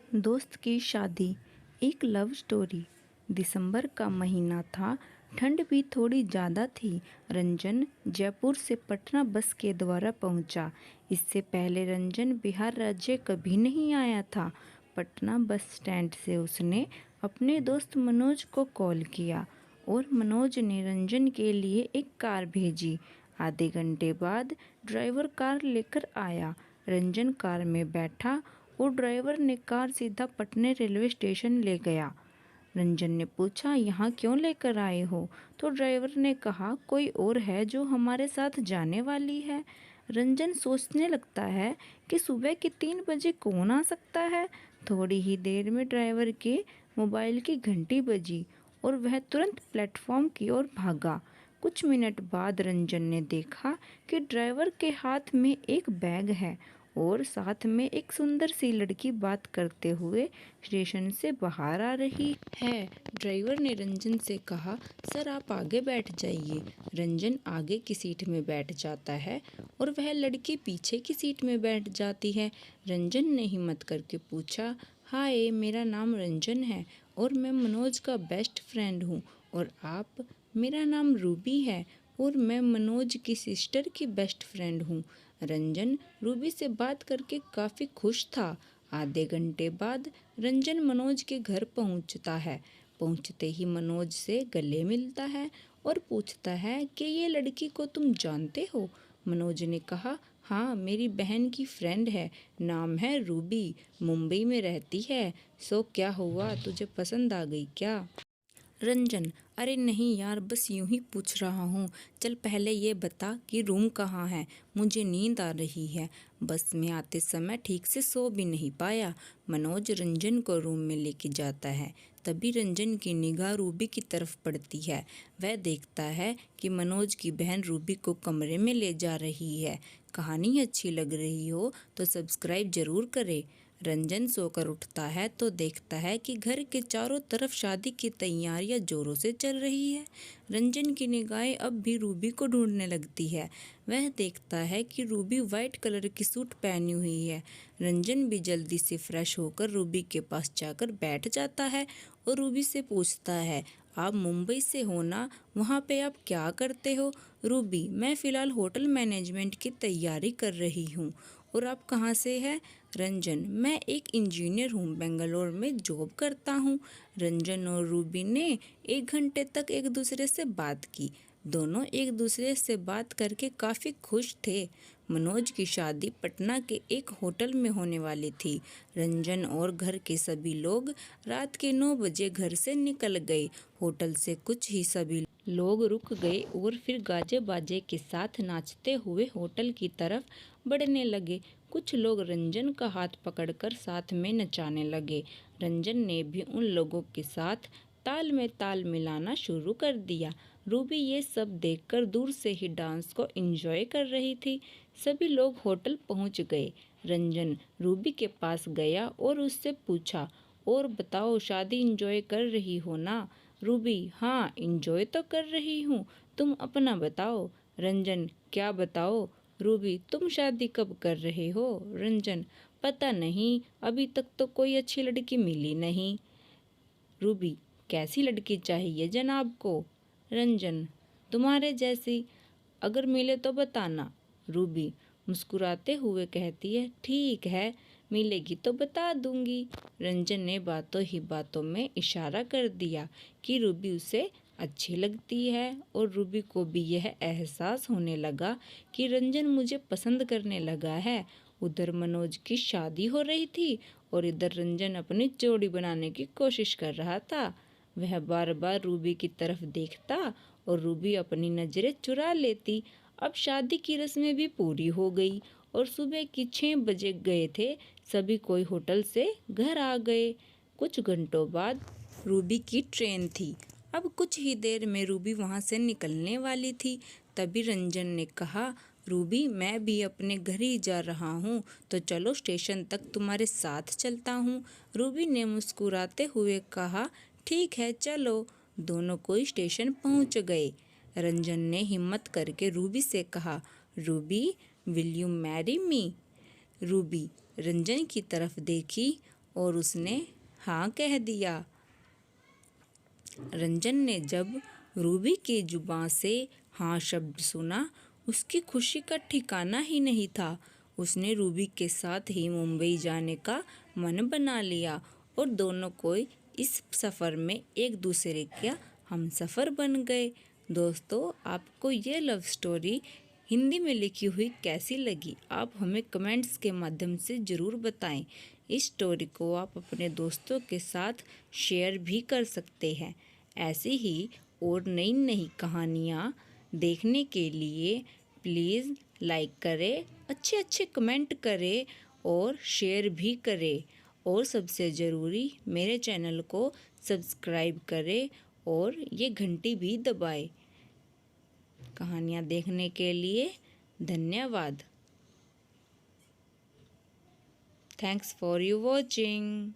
दोस्त की शादी। एक लव स्टोरी। दिसंबर का महीना था। ठंड भी थोड़ी ज़्यादा थी। रंजन जयपुर से पटना बस के द्वारा पहुंचा। इससे पहले रंजन बिहार राज्य कभी नहीं आया था। पटना बस स्टैंड से उसने अपने दोस्त मनोज को कॉल किया और मनोज ने रंजन के लिए एक कार भेजी। आधे घंटे बाद ड्राइवर कार लेकर आया। रंजन कार में बैठा और ड्राइवर ने कार सीधा पटना रेलवे स्टेशन ले गया। रंजन ने पूछा, यहाँ क्यों लेकर आए हो? तो ड्राइवर ने कहा, कोई और है जो हमारे साथ जाने वाली है। रंजन सोचने लगता है कि सुबह के 3 बजे कौन आ सकता है। थोड़ी ही देर में ड्राइवर के मोबाइल की घंटी बजी और वह तुरंत प्लेटफॉर्म की ओर भागा। कुछ मिनट बाद रंजन ने देखा कि ड्राइवर के हाथ में एक बैग है और साथ में एक सुंदर सी लड़की बात करते हुए स्टेशन से बाहर आ रही है। ड्राइवर ने रंजन से कहा, सर आप आगे बैठ जाइए। रंजन आगे की सीट में बैठ जाता है और वह लड़की पीछे की सीट में बैठ जाती है। रंजन ने हिम्मत करके पूछा, हाय मेरा नाम रंजन है और मैं मनोज का बेस्ट फ्रेंड हूँ। और आप? मेरा नाम रूबी है और मैं मनोज की सिस्टर की बेस्ट फ्रेंड हूँ। रंजन रूबी से बात करके काफ़ी खुश था। आधे घंटे बाद रंजन मनोज के घर पहुंचता है। पहुंचते ही मनोज से गले मिलता है और पूछता है कि ये लड़की को तुम जानते हो? मनोज ने कहा, हाँ मेरी बहन की फ्रेंड है, नाम है रूबी, मुंबई में रहती है। सो क्या हुआ, तुझे पसंद आ गई क्या? रंजन, अरे नहीं यार, बस यूं ही पूछ रहा हूँ। चल पहले ये बता कि रूम कहाँ है, मुझे नींद आ रही है। बस में आते समय ठीक से सो भी नहीं पाया। मनोज रंजन को रूम में लेके जाता है। तभी रंजन की निगाह रूबी की तरफ पड़ती है। वह देखता है कि मनोज की बहन रूबी को कमरे में ले जा रही है। कहानी अच्छी लग रही हो तो सब्सक्राइब जरूर करें। रंजन सोकर उठता है तो देखता है कि घर के चारों तरफ शादी की तैयारियां जोरों से चल रही है। रंजन की निगाहें अब भी रूबी को ढूंढने लगती है। वह देखता है कि रूबी वाइट कलर की सूट पहनी हुई है। रंजन भी जल्दी से फ्रेश होकर रूबी के पास जाकर बैठ जाता है और रूबी से पूछता है, आप मुंबई से हो ना? वहाँ पे आप क्या करते हो? रूबी, मैं फ़िलहाल होटल मैनेजमेंट की तैयारी कर रही हूँ। और आप कहाँ से हैं? रंजन, मैं एक इंजीनियर हूँ, बेंगलोर में जॉब करता हूँ। रंजन और रूबी ने 1 घंटे तक एक दूसरे से बात की। दोनों एक दूसरे से बात करके काफ़ी खुश थे। मनोज की शादी पटना के एक होटल में होने वाली थी। रंजन और घर के सभी लोग रात के 9 बजे घर से निकल गए। होटल से कुछ ही सभी लोग रुक गए और फिर गाजे बाजे के साथ नाचते हुए होटल की तरफ बढ़ने लगे। कुछ लोग रंजन का हाथ पकड़कर साथ में नचाने लगे। रंजन ने भी उन लोगों के साथ ताल में ताल मिलाना शुरू कर दिया। रूबी ये सब देखकर दूर से ही डांस को एंजॉय कर रही थी। सभी लोग होटल पहुंच गए। रंजन रूबी के पास गया और उससे पूछा, और बताओ, शादी एंजॉय कर रही हो ना? रूबी, हाँ एंजॉय तो कर रही हूँ, तुम अपना बताओ। रंजन, क्या बताओ? रूबी, तुम शादी कब कर रहे हो? रंजन, पता नहीं, अभी तक तो कोई अच्छी लड़की मिली नहीं। रूबी, कैसी लड़की चाहिए जनाब को? रंजन, तुम्हारे जैसी, अगर मिले तो बताना। रूबी मुस्कुराते हुए कहती है, ठीक है, मिलेगी तो बता दूंगी। रंजन ने बातों ही बातों में इशारा कर दिया कि रूबी उसे अच्छी लगती है और रूबी को भी यह एहसास होने लगा कि रंजन मुझे पसंद करने लगा है। उधर मनोज की शादी हो रही थी और इधर रंजन अपनी जोड़ी बनाने की कोशिश कर रहा था। वह बार बार रूबी की तरफ देखता और रूबी अपनी नजरें चुरा लेती। अब शादी की रस्में भी पूरी हो गई और सुबह की 6 बजे गए थे। सभी कोई होटल से घर आ गए। कुछ घंटों बाद रूबी की ट्रेन थी। अब कुछ ही देर में रूबी वहाँ से निकलने वाली थी। तभी रंजन ने कहा, रूबी, मैं भी अपने घर ही जा रहा हूँ, तो चलो स्टेशन तक तुम्हारे साथ चलता हूँ। रूबी ने मुस्कुराते हुए कहा, ठीक है चलो। दोनों कोई स्टेशन पहुँच गए। रंजन ने हिम्मत करके रूबी से कहा, Ruby, will you marry me? Ruby Ranjan की तरफ देखी और उसने हाँ कह दिया। रंजन ने जब रूबी की जुबान से हाँ शब्द सुना, उसकी खुशी का ठिकाना ही नहीं था। उसने रूबी के साथ ही मुंबई जाने का मन बना लिया और दोनों कोई इस सफ़र में एक दूसरे का हमसफ़र बन गए। दोस्तों, आपको ये लव स्टोरी हिंदी में लिखी हुई कैसी लगी? आप हमें कमेंट्स के माध्यम से ज़रूर बताएं। इस स्टोरी को आप अपने दोस्तों के साथ शेयर भी कर सकते हैं। ऐसी ही और नई नई कहानियाँ देखने के लिए प्लीज़ लाइक करें, अच्छे अच्छे कमेंट करें और शेयर भी करें। और सबसे ज़रूरी, मेरे चैनल को सब्सक्राइब करें और ये घंटी भी दबाएं। कहानियाँ देखने के लिए धन्यवाद। Thanks for you watching.